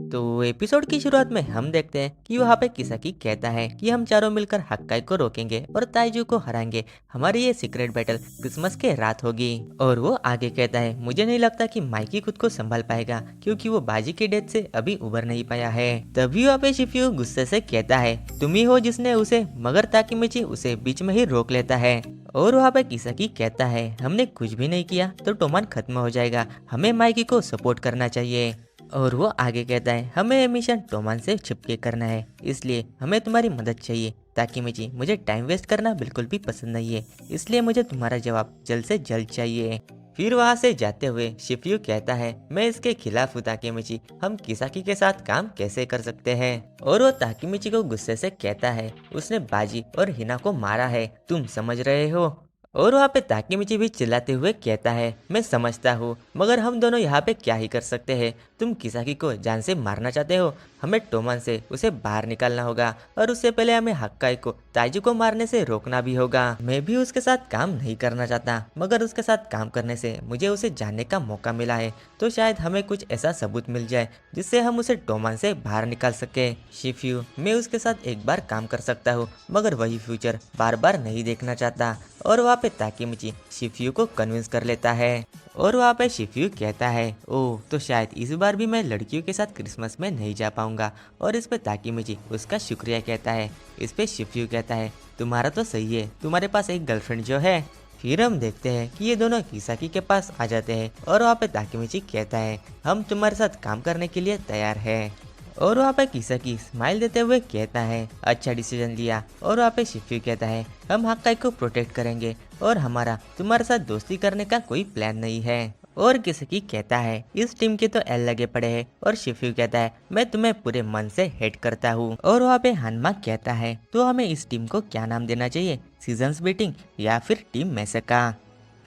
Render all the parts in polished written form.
तो एपिसोड की शुरुआत में हम देखते हैं कि वहाँ पे किसाकी कहता है कि हम चारों मिलकर हक्काई को रोकेंगे और ताइजू को हराएंगे। हमारी ये सीक्रेट बैटल क्रिसमस के रात होगी। और वो आगे कहता है, मुझे नहीं लगता कि माइकी खुद को संभाल पाएगा क्योंकि वो बाजी के डेथ से अभी उबर नहीं पाया है। तभी वहाँ पे शिफ्यू गुस्से से कहता है, तुम ही हो जिसने उसे, मगर ताकीमिची उसे बीच में ही रोक लेता है। और वहाँ पे किसाकी कहता है, हमने कुछ भी नहीं किया तो टोमान खत्म हो जाएगा, हमें माइकी को सपोर्ट करना चाहिए। और वो आगे कहता है, हमें ये मिशन टोमान से छिपके करना है, इसलिए हमें तुम्हारी मदद चाहिए। ताकि मिची, मुझे टाइम वेस्ट करना बिल्कुल भी पसंद नहीं है, इसलिए मुझे तुम्हारा जवाब जल्द से जल्द चाहिए। फिर वहाँ से जाते हुए शिफ्यू कहता है, मैं इसके खिलाफ हूँ ताकीमिची, हम किसाकी के साथ काम कैसे कर सकते हैं। और वो ताकीमिची को गुस्से से कहता है, उसने बाजी और हिना को मारा है, तुम समझ रहे हो। और वहाँ पे ताकीमिची भी चिल्लाते हुए कहता है, मैं समझता हूँ, मगर हम दोनों यहाँ पे क्या ही कर सकते हैं। तुम किसाकी को जान से मारना चाहते हो, हमें टोमान से उसे बाहर निकालना होगा और उससे पहले हमें हक्काई को ताइजू को मारने से रोकना भी होगा। मैं भी उसके साथ काम नहीं करना चाहता, मगर उसके साथ काम करने से मुझे उसे जानने का मौका मिला है, तो शायद हमें कुछ ऐसा सबूत मिल जाए जिससे हम उसे टोमान से बाहर निकाल सके। शिफ्यू, मैं उसके साथ एक बार काम कर सकता हूँ, मगर वही फ्यूचर बार बार नहीं देखना चाहता। और वहाँ पे ताकीमिची शिफ्यू को कन्विंस कर लेता है। और वहाँ पे शिफ्यू कहता है, ओह तो शायद इस बार भी मैं लड़कियों के साथ क्रिसमस में नहीं जा पाऊंगा। और इस पे ताकीमिची उसका शुक्रिया कहता है। इस पे शिफ्यू कहता है, तुम्हारा तो सही है, तुम्हारे पास एक गर्लफ्रेंड जो है। फिर हम देखते हैं कि ये दोनों किसाकी के पास आ जाते हैं और वहाँ पे ताकीमिची कहता है, हम तुम्हारे साथ काम करने के लिए तैयार है। और वहाँ पे किसाकी स्माइल देते हुए कहता है, अच्छा डिसीजन लिया। और वहाँ पे शिफ्यू कहता है, हम हक्काई को प्रोटेक्ट करेंगे और हमारा तुम्हारे साथ दोस्ती करने का कोई प्लान नहीं है। और किसाकी कहता है, इस टीम के तो एल लगे पड़े हैं। और शिफ्यू कहता है, मैं तुम्हें पूरे मन से हेट करता हूँ। और वहाँ पे हानमा कहता है, तो हमें इस टीम को क्या नाम देना चाहिए, सीजन्स बीटिंग या फिर टीम मैसेका।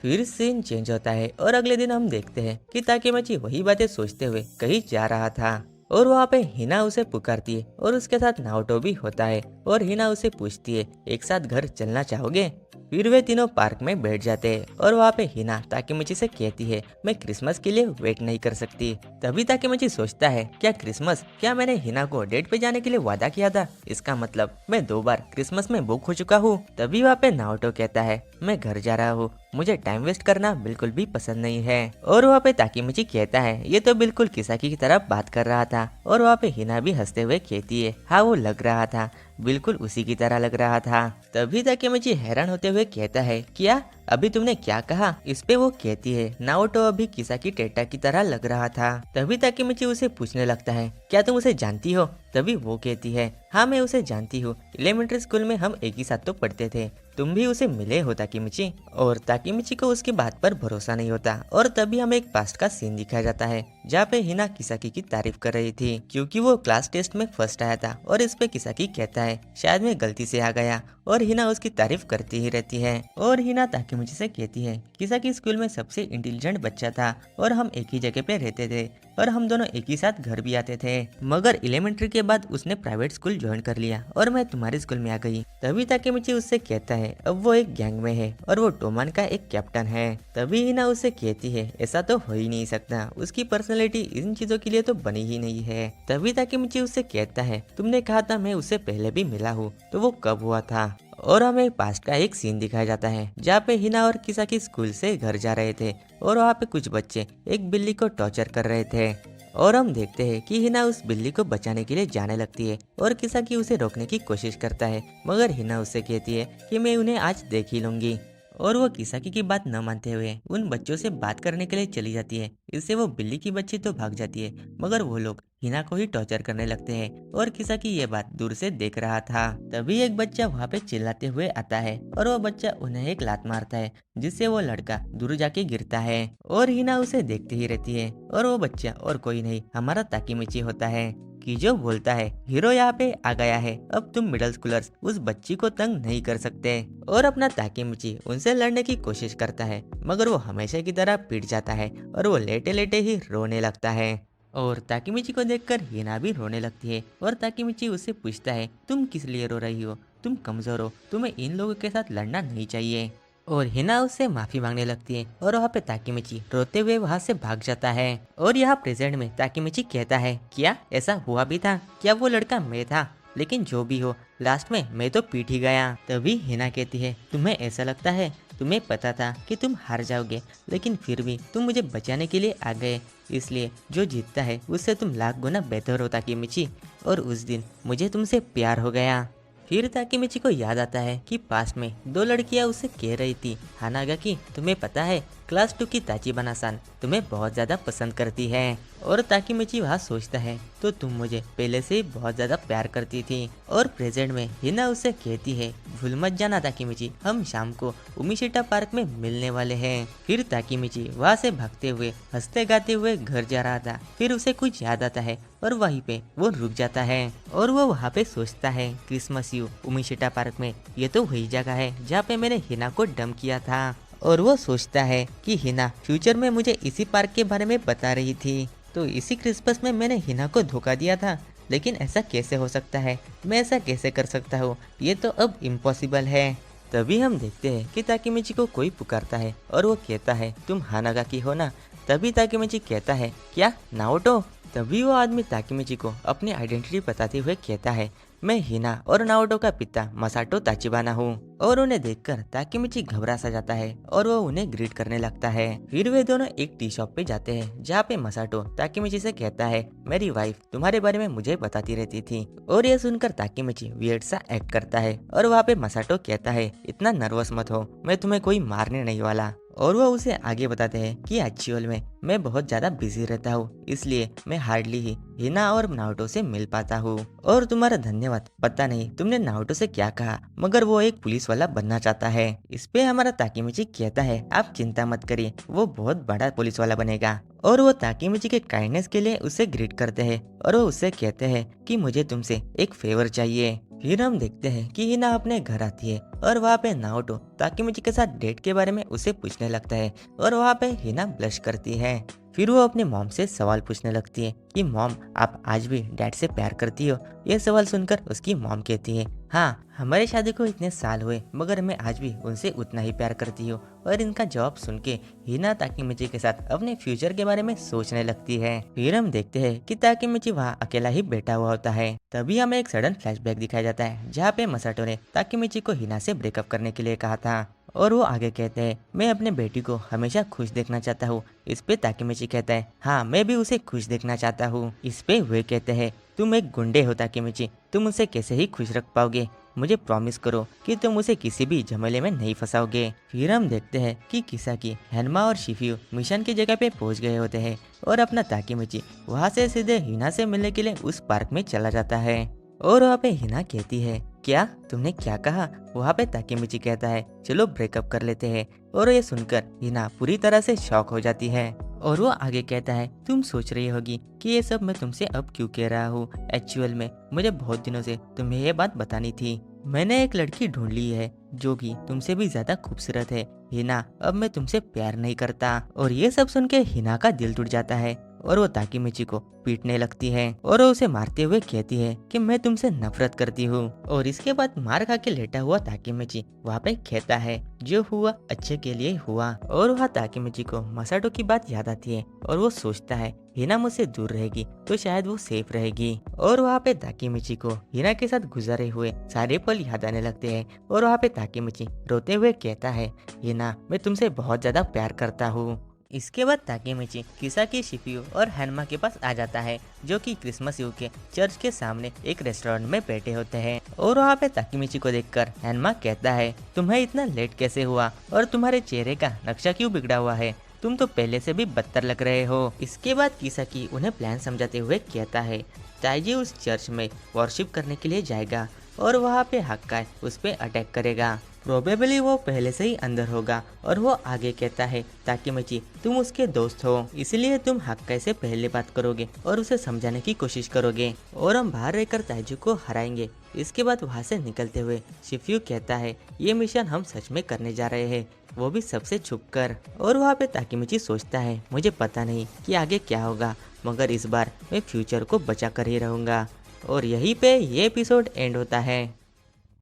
फिर सीन चेंज होता है और अगले दिन हम देखते हैं कि ताकेमाची वही बातें सोचते हुए कहीं जा रहा था। और वहाँ पे हिना उसे पुकारती है और उसके साथ नाओटो भी होता है। और हिना उसे पूछती है, एक साथ घर चलना चाहोगे। फिर वे तीनों पार्क में बैठ जाते हैं और वहाँ पे हिना ताकेमिची से कहती है, मैं क्रिसमस के लिए वेट नहीं कर सकती। तभी ताकेमिची सोचता है, क्या क्रिसमस, क्या मैंने हिना को डेट पे जाने के लिए वादा किया था, इसका मतलब मैं 2 बार क्रिसमस में बुक हो चुका हूँ। तभी वहाँ पे नाओटो कहता है, मैं घर जा रहा हूँ, मुझे टाइम वेस्ट करना बिल्कुल भी पसंद नहीं है। और वहाँ पे ताकेमिची कहता है, ये तो बिल्कुल किसाकी की तरह बात कर रहा था। और वहाँ पे हिना भी हंसते हुए कहती है, हाँ वो लग रहा था, बिल्कुल उसी की तरह लग रहा था। तभी ताकेमिची हैरान होते हुए कहता है, क्या, अभी तुमने क्या कहा। इस पे वो कहती है, नाओटो अभी किसाकी टेटा की तरह लग रहा था। तभी ताकेमिची उसे पूछने लगता है, क्या तुम उसे जानती हो। तभी वो कहती है, हाँ मैं उसे जानती हूँ, एलिमेंट्री स्कूल में हम एक ही साथ तो पढ़ते थे, तुम भी उसे मिले हो ताकेमिची। और ताकेमिची को उसकी बात पर भरोसा नहीं होता। और तभी हमें एक पास्ट का सीन दिखाया जाता है जहाँ पे हिना किसाकी की तारीफ कर रही थी क्योंकि वो क्लास टेस्ट में फर्स्ट आया था। और इस पे किसाकी कहता है, शायद मैं गलती से आ गया। और हिना उसकी तारीफ करती ही रहती है। और हिना ताकेमिची से कहती है, किसाकी स्कूल में सबसे इंटेलिजेंट बच्चा था और हम एक ही जगह पे रहते थे और हम दोनों एक ही साथ घर भी आते थे, मगर एलिमेंट्री के बाद उसने प्राइवेट स्कूल ज्वाइन कर लिया और मैं तुम्हारे स्कूल में आ गई। तभी ताकेमिची उससे कहता है, अब वो एक गैंग में है और वो टोमान का एक कैप्टन है। तभी हिना उससे कहती है, ऐसा तो हो ही नहीं सकता, उसकी पर्सनैलिटी इन चीजों के लिए तो बनी ही नहीं है। तभी ताकेमिची उससे कहता है, तुमने कहा था मैं उससे पहले भी मिला हूँ, तो वो कब हुआ था। और हमें पास्ट का एक सीन दिखाया जाता है जहाँ पे हिना और किसाकी स्कूल से घर जा रहे थे और वहाँ पे कुछ बच्चे एक बिल्ली को टॉर्चर कर रहे थे। और हम देखते हैं कि हिना उस बिल्ली को बचाने के लिए जाने लगती है और किसाकी उसे रोकने की कोशिश करता है, मगर हिना उससे कहती है कि मैं उन्हें आज देख ही लूंगी। और वो किसाकी की बात न मानते हुए उन बच्चों से बात करने के लिए चली जाती है। इससे वो बिल्ली की बच्ची तो भाग जाती है, मगर वो लोग हिना को ही टॉर्चर करने लगते हैं। और किसाकी ये बात दूर से देख रहा था। तभी एक बच्चा वहाँ पे चिल्लाते हुए आता है और वो बच्चा उन्हें एक लात मारता है, जिससे वो लड़का दूर जाके गिरता है। और हिना उसे देखती ही रहती है। और वो बच्चा और कोई नहीं, हमारा ताकीमिची होता है कि जो बोलता है, हीरो यहाँ पे आ गया है, अब तुम मिडिल स्कूलर्स उस बच्ची को तंग नहीं कर सकते। और अपना ताकीमिची उनसे लड़ने की कोशिश करता है, मगर वो हमेशा की तरह पिट जाता है और वो लेटे लेटे ही रोने लगता है। और ताकीमिची को देखकर हिना भी रोने लगती है। और ताकीमिची उससे पूछता है, तुम किस लिए रो रही हो, तुम कमजोर हो, तुम्हें इन लोगों के साथ लड़ना नहीं चाहिए। और हिना उससे माफी मांगने लगती है और वहाँ पे ताकीमिची रोते हुए वहाँ से भाग जाता है। और यहाँ प्रेजेंट में ताकीमिची कहता है, क्या ऐसा हुआ भी था? क्या वो लड़का मैं था? लेकिन जो भी हो, लास्ट में मैं तो पीट ही गया। तभी हिना कहती है, तुम्हें ऐसा लगता है? तुम्हें पता था कि तुम हार जाओगे, लेकिन फिर भी तुम मुझे बचाने के लिए आ गए। इसलिए जो जीतता है उससे तुम लाख गुना बेहतर हो ताकीमिची। और उस दिन मुझे तुमसे प्यार हो गया। फिर ताकीमिची को याद आता है कि पास में दो लड़कियां उससे कह रही थी, हानागा की तुम्हें पता है क्लास 2 की ताचिबाना-सान तुम्हें बहुत ज़्यादा पसंद करती है। और ताकीमिची वहाँ सोचता है, तो तुम मुझे पहले से ही बहुत ज़्यादा प्यार करती थी। और प्रेजेंट में हिना उससे कहती है, भूल मत जाना ताकीमिची, हम शाम को उमिशिटा पार्क में मिलने वाले हैं। फिर ताकीमिची वहाँ से भागते हुए हंसते गाते हुए घर जा रहा था। फिर उसे कुछ याद आता है और वहीं पे वो रुक जाता है। और वो वहाँ पे सोचता है, क्रिसमस यू उमिशिटा पार्क में, ये तो वही जगह है जहाँ पे मैंने हिना को डंप किया था। और वो सोचता है कि हिना फ्यूचर में मुझे इसी पार्क के बारे में बता रही थी, तो इसी क्रिसमस में मैंने हिना को धोखा दिया था। लेकिन ऐसा कैसे हो सकता है? मैं ऐसा कैसे कर सकता हूँ? ये तो अब इम्पॉसिबल है। तभी हम देखते हैं कि ताकीमिची को कोई पुकारता है और वो कहता है, तुम हानागा की हो ना? तभी ताकीमिची कहता है, क्या नाओटो? तभी वो आदमी ताकीमिची को अपनी आइडेंटिटी बताते हुए कहता है, मैं हिना और नाओटो का पिता मसाटो ताचिबाना हूँ। और उन्हें देखकर ताकीमिची घबरा सा जाता है और वो उन्हें ग्रीट करने लगता है। फिर वे दोनों एक टी शॉप पे जाते हैं जहाँ पे मसाटो ताकीमिची से कहता है, मेरी वाइफ तुम्हारे बारे में मुझे बताती रहती थी। और ये सुनकर ताकीमिची वियर्ड सा एक्ट करता है और वहाँ पे मसाटो कहता है, इतना नर्वस मत हो, मैं तुम्हें कोई मारने नहीं वाला। और वह उसे आगे बताते हैं कि एक्चुअल में मैं बहुत ज्यादा बिजी रहता हूँ, इसलिए मैं हार्डली ही हिना और नाओटो से मिल पाता हूँ। और तुम्हारा धन्यवाद, पता नहीं तुमने नाओटो से क्या कहा, मगर वो एक पुलिस वाला बनना चाहता है। इस पे हमारा ताकीमिची कहता है, आप चिंता मत करिए, वो बहुत बड़ा पुलिस वाला बनेगा। और वो ताकीमिची के काइंडनेस के लिए उसे ग्रीट करते हैं और वो उससे कहते हैं कि मुझे तुमसे एक फेवर चाहिए। फिर हम देखते हैं कि हिना अपने घर आती है और वहाँ पे नाओटो ताकीमिची के साथ डेट के बारे में उसे पूछने लगता है और वहाँ पे हिना ब्लश करती है। फिर वो अपने मॉम से सवाल पूछने लगती है कि मॉम, आप आज भी डैड से प्यार करती हो? ये सवाल सुनकर उसकी मॉम कहती है, हाँ, हमारी शादी को इतने साल हुए मगर मैं आज भी उनसे उतना ही प्यार करती हूँ। और इनका जवाब सुन के हिना ताकीमिची के साथ अपने फ्यूचर के बारे में सोचने लगती है। फिर हम देखते हैं कि ताकीमिची वहाँ अकेला ही बैठा हुआ होता है। तभी हमें एक सडन फ्लैशबैक दिखाया जाता है जहाँ पे मसाटो ने ताकीमिची को हिना से ब्रेकअप करने के लिए कहा था। और वो आगे कहते हैं, मैं अपने बेटी को हमेशा खुश देखना चाहता हूँ। इस पे ताकीमिची कहता है, हाँ, मैं भी उसे खुश देखना चाहता हूँ। इस पे वे कहते हैं, तुम एक गुंडे हो ताकीमिची, तुम उसे कैसे ही खुश रख पाओगे? मुझे प्रॉमिस करो कि तुम उसे किसी भी झमेले में नहीं फंसाओगे। फिर हम देखते हैं कि किसाकी, हैनमा और शिफ्यू मिशन की जगह पे पहुंच गए होते हैं और अपना ताकीमिची वहां से सीधे हिना से मिलने के लिए उस पार्क में चला जाता है। और वहाँ पे हिना कहती है, क्या तुमने क्या कहा? वहाँ पे ताकीमिची कहता है, चलो ब्रेकअप कर लेते हैं। और ये सुनकर हिना पूरी तरह से शॉक हो जाती है। और वो आगे कहता है, तुम सोच रही होगी कि ये सब मैं तुमसे अब क्यों कह रहा हूँ। एक्चुअल में मुझे बहुत दिनों से तुम्हें ये बात बतानी थी। मैंने एक लड़की ढूंढ ली है जो कि तुमसे भी ज्यादा खूबसूरत है। हिना, अब मैं तुमसे प्यार नहीं करता। और ये सब सुन के हिना का दिल टूट जाता है और वो ताकीमिची को पीटने लगती है और वो उसे मारते हुए कहती है कि मैं तुमसे नफरत करती हूँ। और इसके बाद मार खा के लेटा हुआ ताकीमिची वहाँ पे कहता है, जो हुआ अच्छे के लिए हुआ। और वहाँ ताकीमिची को मसाटो की बात याद आती है और वो सोचता है, हिना मुझसे दूर रहेगी तो शायद वो सेफ रहेगी। और वहाँ पे ताकीमिची को हिना के साथ गुजरे हुए सारे पल याद आने लगते हैं और वहाँ पे ताकीमिची रोते हुए कहता है, हिना, मैं तुमसे बहुत ज्यादा प्यार करता हूँ। इसके बाद ताकीमिची किसाकी, शिफ्यू और हैनमा के पास आ जाता है जो कि क्रिसमस ईव के चर्च के सामने एक रेस्टोरेंट में बैठे होते हैं। और वहाँ पे ताकीमिची को देखकर हैनमा कहता है, तुम्हें इतना लेट कैसे हुआ और तुम्हारे चेहरे का नक्शा क्यों बिगड़ा हुआ है? तुम तो पहले से भी बदतर लग रहे हो। इसके बाद किसाकी उन्हें प्लान समझाते हुए कहता है, ताइजी उस चर्च में वर्शिप करने के लिए जाएगा और वहाँ पे हक्काई उस पे अटैक करेगा। प्रोबेबली वो पहले से ही अंदर होगा। और वो आगे कहता है, ताकीमिची, तुम उसके दोस्त हो, इसलिए तुम हक्काई से पहले बात करोगे और उसे समझाने की कोशिश करोगे और हम बाहर रहकर ताइजू को हराएंगे। इसके बाद वहाँ से निकलते हुए शिफ्यू कहता है, ये मिशन हम सच में करने जा रहे हैं, वो भी सबसे छुप कर। और वहाँ पे ताकीमिची सोचता है, मुझे पता नहीं कि आगे क्या होगा, मगर इस बार मैं फ्यूचर को बचा कर ही रहूँगा। और यहीं पे ये एपिसोड एंड होता है।